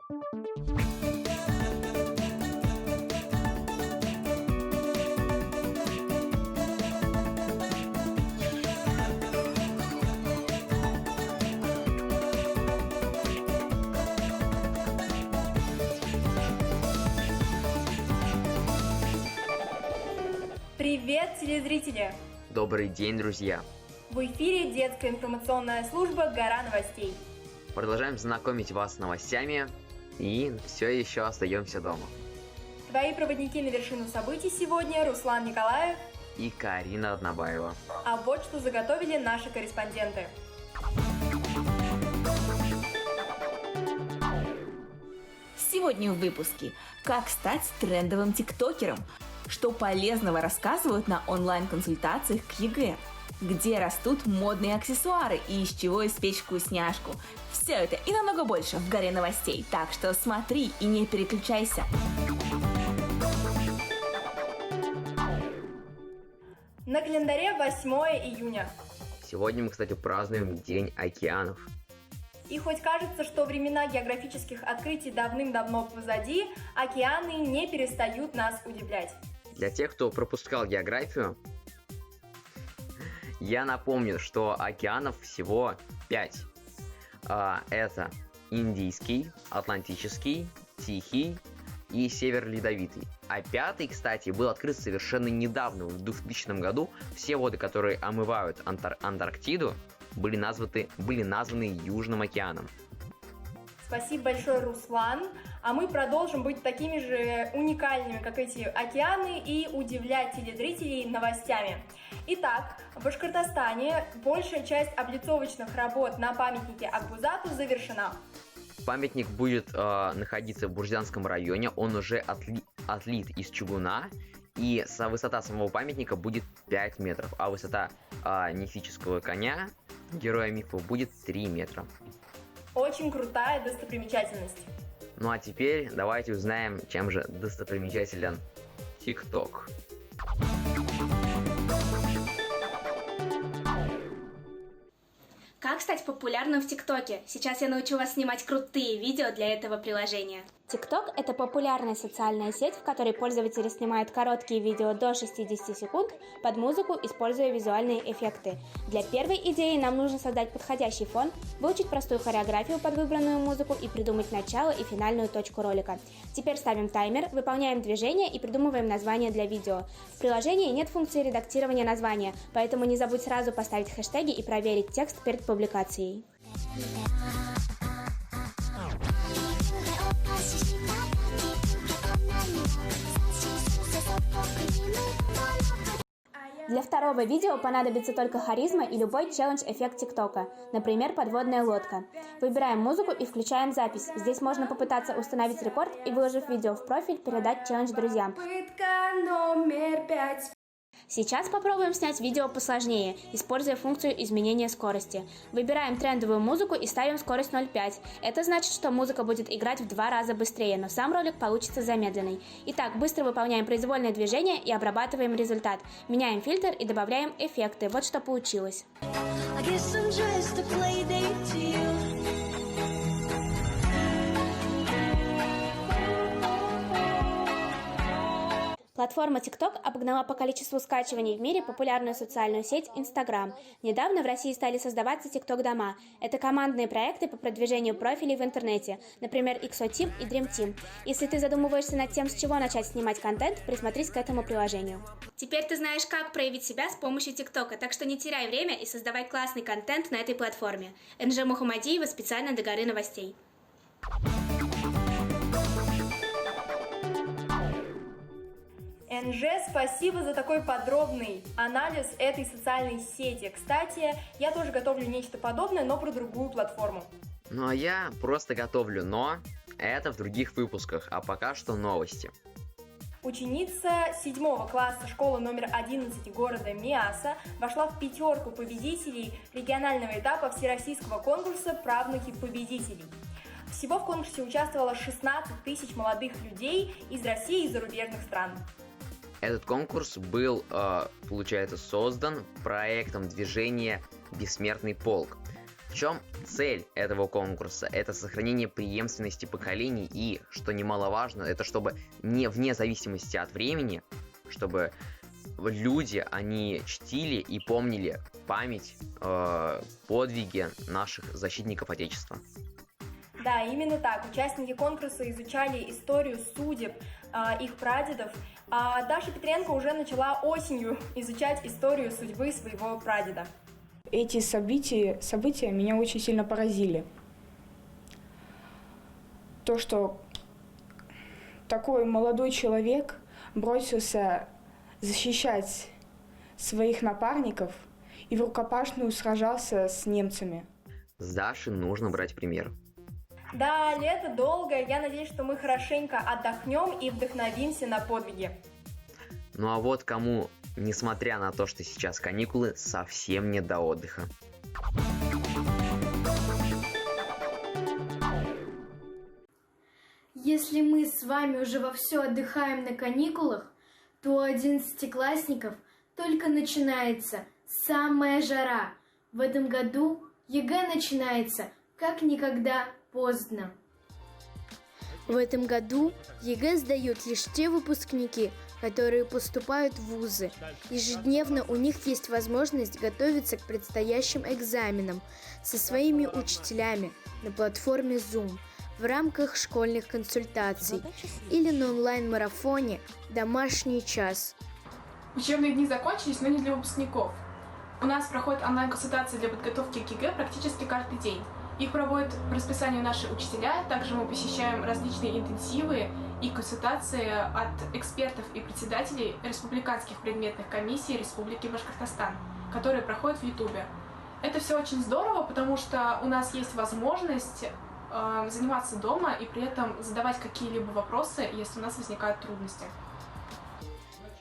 Привет, телезрители! Добрый день, друзья! В эфире детская информационная служба «Гора новостей». Продолжаем знакомить вас с новостями и все еще остаемся дома. Твои проводники на вершину событий сегодня Руслан Николаев и Карина Однобаева. А вот что заготовили наши корреспонденты. Сегодня в выпуске: как стать трендовым тиктокером, что полезного рассказывают на онлайн-консультациях к ЕГЭ, где растут модные аксессуары и из чего испечь вкусняшку. Все это и намного больше в «Горе новостей», так что смотри и не переключайся. На календаре 8 июня. Сегодня мы, кстати, празднуем День океанов. И хоть кажется, что времена географических открытий давным-давно позади, океаны не перестают нас удивлять. Для тех, кто пропускал географию, я напомню, что океанов всего 5. Это Индийский, Атлантический, Тихий и Север Ледовитый. А 5-й, кстати, был открыт совершенно недавно, в 2000 году. Все воды, которые омывают Антарктиду, были названы Южным океаном. Спасибо большое, Руслан. А мы продолжим быть такими же уникальными, как эти океаны, и удивлять телезрителей новостями. Итак, в Башкортостане большая часть облицовочных работ на памятнике Акбузату завершена. Памятник будет находиться в Бурзянском районе, он уже отлит из чугуна, и высота самого памятника будет 5 метров, а высота мифического коня, героя мифов, будет 3 метра. Очень крутая достопримечательность. Ну а теперь давайте узнаем, чем же достопримечателен ТикТок. Как стать популярным в ТикТоке? Сейчас я научу вас снимать крутые видео для этого приложения. TikTok – это популярная социальная сеть, в которой пользователи снимают короткие видео до 60 секунд под музыку, используя визуальные эффекты. Для первой идеи нам нужно создать подходящий фон, выучить простую хореографию под выбранную музыку и придумать начало и финальную точку ролика. Теперь ставим таймер, выполняем движение и придумываем название для видео. В приложении нет функции редактирования названия, поэтому не забудь сразу поставить хэштеги и проверить текст перед публикацией. Для второго видео понадобится только харизма и любой челлендж-эффект ТикТока, например, подводная лодка. Выбираем музыку и включаем запись. Здесь можно попытаться установить рекорд и, выложив видео в профиль, передать челлендж друзьям. Попытка номер 5. Сейчас попробуем снять видео посложнее, используя функцию изменения скорости. Выбираем трендовую музыку и ставим скорость 0,5. Это значит, что музыка будет играть в 2 раза быстрее, но сам ролик получится замедленный. Итак, быстро выполняем произвольное движение и обрабатываем результат. Меняем фильтр и добавляем эффекты. Вот что получилось. Платформа TikTok обогнала по количеству скачиваний в мире популярную социальную сеть Instagram. Недавно в России стали создаваться TikTok-дома. Это командные проекты по продвижению профилей в интернете, например, XO-Team и Dream Team. Если ты задумываешься над тем, с чего начать снимать контент, присмотрись к этому приложению. Теперь ты знаешь, как проявить себя с помощью ТикТока, так что не теряй время и создавай классный контент на этой платформе. НЖ Мухаммадиева специально для «Горы новостей». НЖ, спасибо за такой подробный анализ этой социальной сети. Кстати, я тоже готовлю нечто подобное, но про другую платформу. Ну а я просто готовлю, но это в других выпусках, а пока что новости. Ученица 7 класса школы номер 11 города Миасса вошла в 5 победителей регионального этапа всероссийского конкурса «Правнуки победителей». Всего в конкурсе участвовало 16 тысяч молодых людей из России и зарубежных стран. Этот конкурс был, получается, создан проектом движения «Бессмертный полк». В чем цель этого конкурса? Это сохранение преемственности поколений и, что немаловажно, это чтобы вне зависимости от времени, чтобы люди, они чтили и помнили память, подвиги наших защитников Отечества. Да, именно так. Участники конкурса изучали историю судеб их прадедов, а Даша Петренко уже начала осенью изучать историю судьбы своего прадеда. Эти события меня очень сильно поразили. То, что такой молодой человек бросился защищать своих напарников и в рукопашную сражался с немцами. С Даши нужно брать пример. Да, лето долгое, я надеюсь, что мы хорошенько отдохнем и вдохновимся на подвиги. Ну а вот кому, несмотря на то, что сейчас каникулы, совсем не до отдыха. Если мы с вами уже вовсю отдыхаем на каникулах, то у 11-классников только начинается самая жара. В этом году ЕГЭ начинается как никогда поздно. В этом году ЕГЭ сдают лишь те выпускники, которые поступают в вузы. Ежедневно у них есть возможность готовиться к предстоящим экзаменам со своими учителями на платформе Zoom в рамках школьных консультаций или на онлайн-марафоне «Домашний час». Учебные дни закончились, но не для выпускников. У нас проходят онлайн-консультации для подготовки к ЕГЭ практически каждый день. Их проводят по расписанию наши учителя, также мы посещаем различные интенсивы и консультации от экспертов и председателей республиканских предметных комиссий Республики Башкортостан, которые проходят в Ютубе. Это все очень здорово, потому что у нас есть возможность заниматься дома и при этом задавать какие-либо вопросы, если у нас возникают трудности.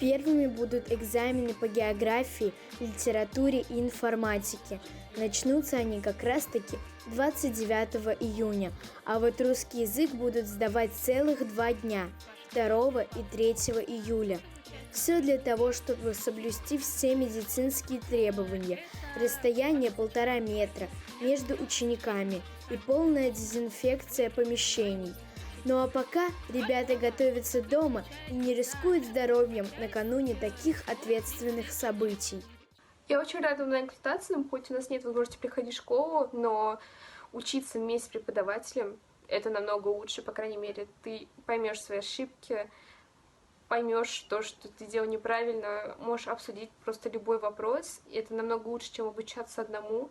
Первыми будут экзамены по географии, литературе и информатике. Начнутся они как раз-таки 29 июня, а вот русский язык будут сдавать целых 2 дня, 2 и 3 июля. Все для того, чтобы соблюсти все медицинские требования, расстояние 1,5 метра между учениками и полная дезинфекция помещений. Ну а пока ребята готовятся дома и не рискуют здоровьем накануне таких ответственных событий. Я очень рада онлайн-консультациям, хоть у нас нет возможности приходить в школу, но учиться вместе с преподавателем — это намного лучше, по крайней мере, ты поймешь свои ошибки, поймешь то, что ты делал неправильно, можешь обсудить просто любой вопрос, и это намного лучше, чем обучаться одному.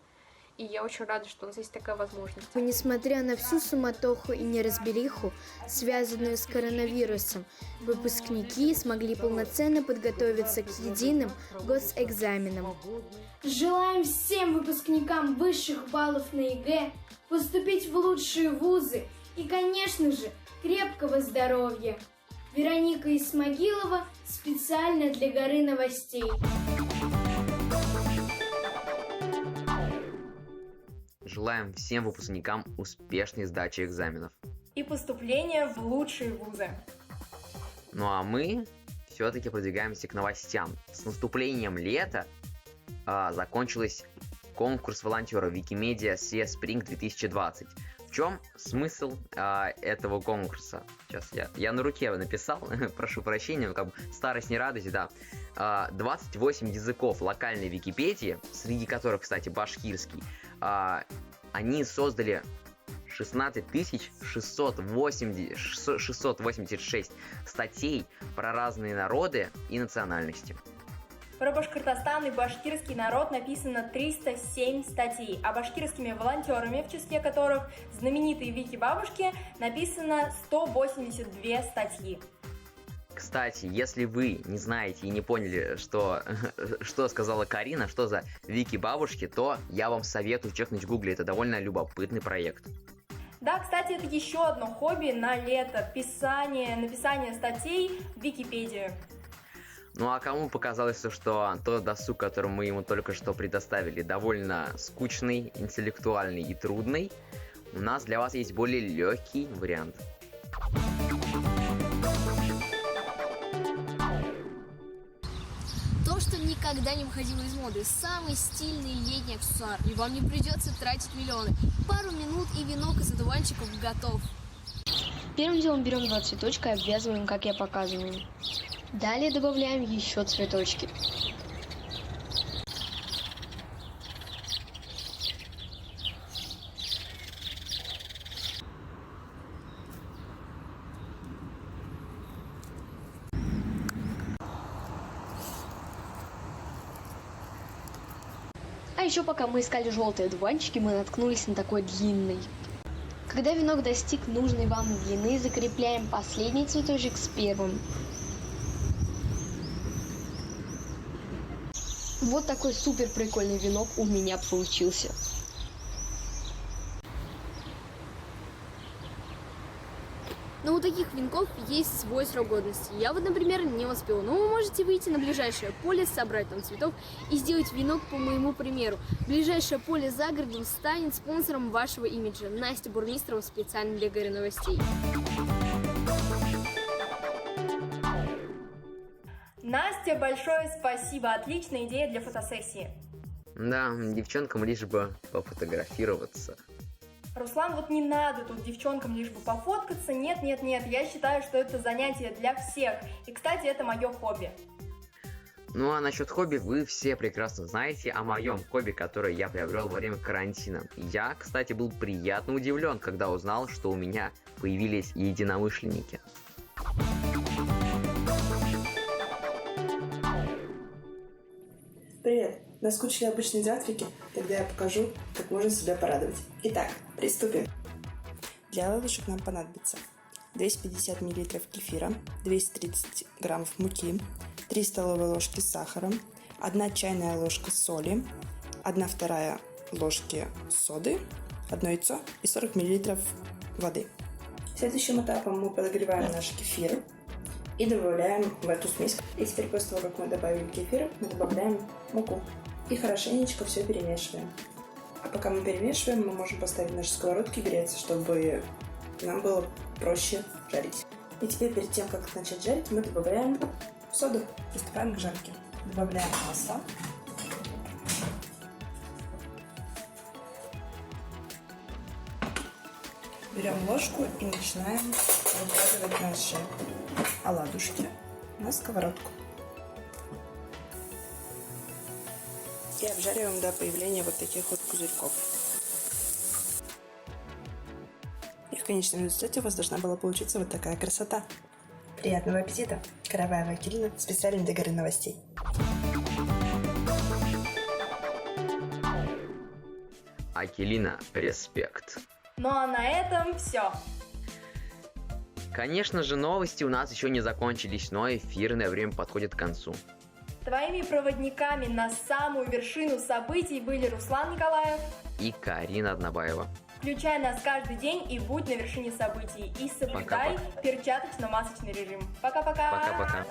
И я очень рада, что у нас есть такая возможность. Несмотря на всю суматоху и неразбериху, связанную с коронавирусом, выпускники смогли полноценно подготовиться к единым госэкзаменам. Желаем всем выпускникам высших баллов на ЕГЭ поступить в лучшие вузы и, конечно же, крепкого здоровья. Вероника Исмагилова специально для Горы новостей. Желаем всем выпускникам успешной сдачи экзаменов. И поступления в лучшие вузы. Ну а мы все-таки продвигаемся к новостям. С наступлением лета закончился конкурс волонтеров Wikimedia SIA Spring 2020. В чем смысл этого конкурса? Сейчас я на руке написал, прошу прощения, как бы старость не радость, да. 28 языков локальной Википедии, среди которых, кстати, башкирский, они создали 16 686 статей про разные народы и национальности. Про Башкортостан и башкирский народ написано 307 статей, а башкирскими волонтерами, в числе которых знаменитые Вики-бабушки, написано 182 статьи. Кстати, если вы не знаете и не поняли, что сказала Карина, что за Вики-бабушки, то я вам советую чекнуть в Гугле, это довольно любопытный проект. Да, кстати, это еще одно хобби на лето – написание статей в Википедию. Ну а кому показалось, что тот досуг, который мы ему только что предоставили, довольно скучный, интеллектуальный и трудный, у нас для вас есть более легкий вариант. То, что не никогда не выходил из моды. Самый стильный летний аксессуар. И вам не придется тратить миллионы. Пару минут и венок из одуванчиков готов. Первым делом берем 2 цветочка и обвязываем, как я показываю. Далее добавляем еще цветочки. А еще пока мы искали желтые одуванчики, мы наткнулись на такой длинный. Когда венок достиг нужной вам длины, закрепляем последний цветочек с первым. Вот такой супер прикольный венок у меня получился. Но у таких венков есть свой срок годности. Я вот, например, не успела. Но вы можете выйти на ближайшее поле, собрать там цветов и сделать венок по моему примеру. Ближайшее поле за городом станет спонсором вашего имиджа. Настя Бурмистрова специально для Горы новостей. Настя, большое спасибо. Отличная идея для фотосессии. Да, девчонкам лишь бы пофотографироваться. Руслан, вот не надо тут девчонкам лишь бы пофоткаться. Нет, я считаю, что это занятие для всех. И, кстати, это мое хобби. Ну а насчет хобби вы все прекрасно знаете о моем хобби, которое я приобрел во время карантина. Я, кстати, был приятно удивлен, когда узнал, что у меня появились единомышленники. Привет! Наскучили обычные завтраки? Тогда я покажу, как можно себя порадовать. Итак, приступим. Для оладушек нам понадобится 250 мл кефира, 230 граммов муки, 3 столовые ложки сахара, 1 чайная ложка соли, 1/2 ложки соды, 1 яйцо и 40 мл воды. Следующим этапом мы подогреваем наш кефир и добавляем в эту смесь. И теперь после того, как мы добавили кефир, мы добавляем муку. И хорошенечко все перемешиваем. А пока мы перемешиваем, мы можем поставить наши сковородки греться, чтобы нам было проще жарить. И теперь перед тем, как начать жарить, мы добавляем соду. Приступаем к жарке. Добавляем масло. Берем ложку и начинаем выкладывать наши оладушки на сковородку. И обжариваем до появления вот таких вот пузырьков. И в конечном результате у вас должна была получиться вот такая красота. Приятного аппетита! Караваева Акелина, специально для Горы новостей. Акелина, респект. Ну а на этом все. Конечно же, новости у нас еще не закончились, но эфирное время подходит к концу. Твоими проводниками на самую вершину событий были Руслан Николаев и Карина Однобаева. Включай нас каждый день и будь на вершине событий. И соблюдай перчаточно-масочный режим. Пока-пока. Пока-пока.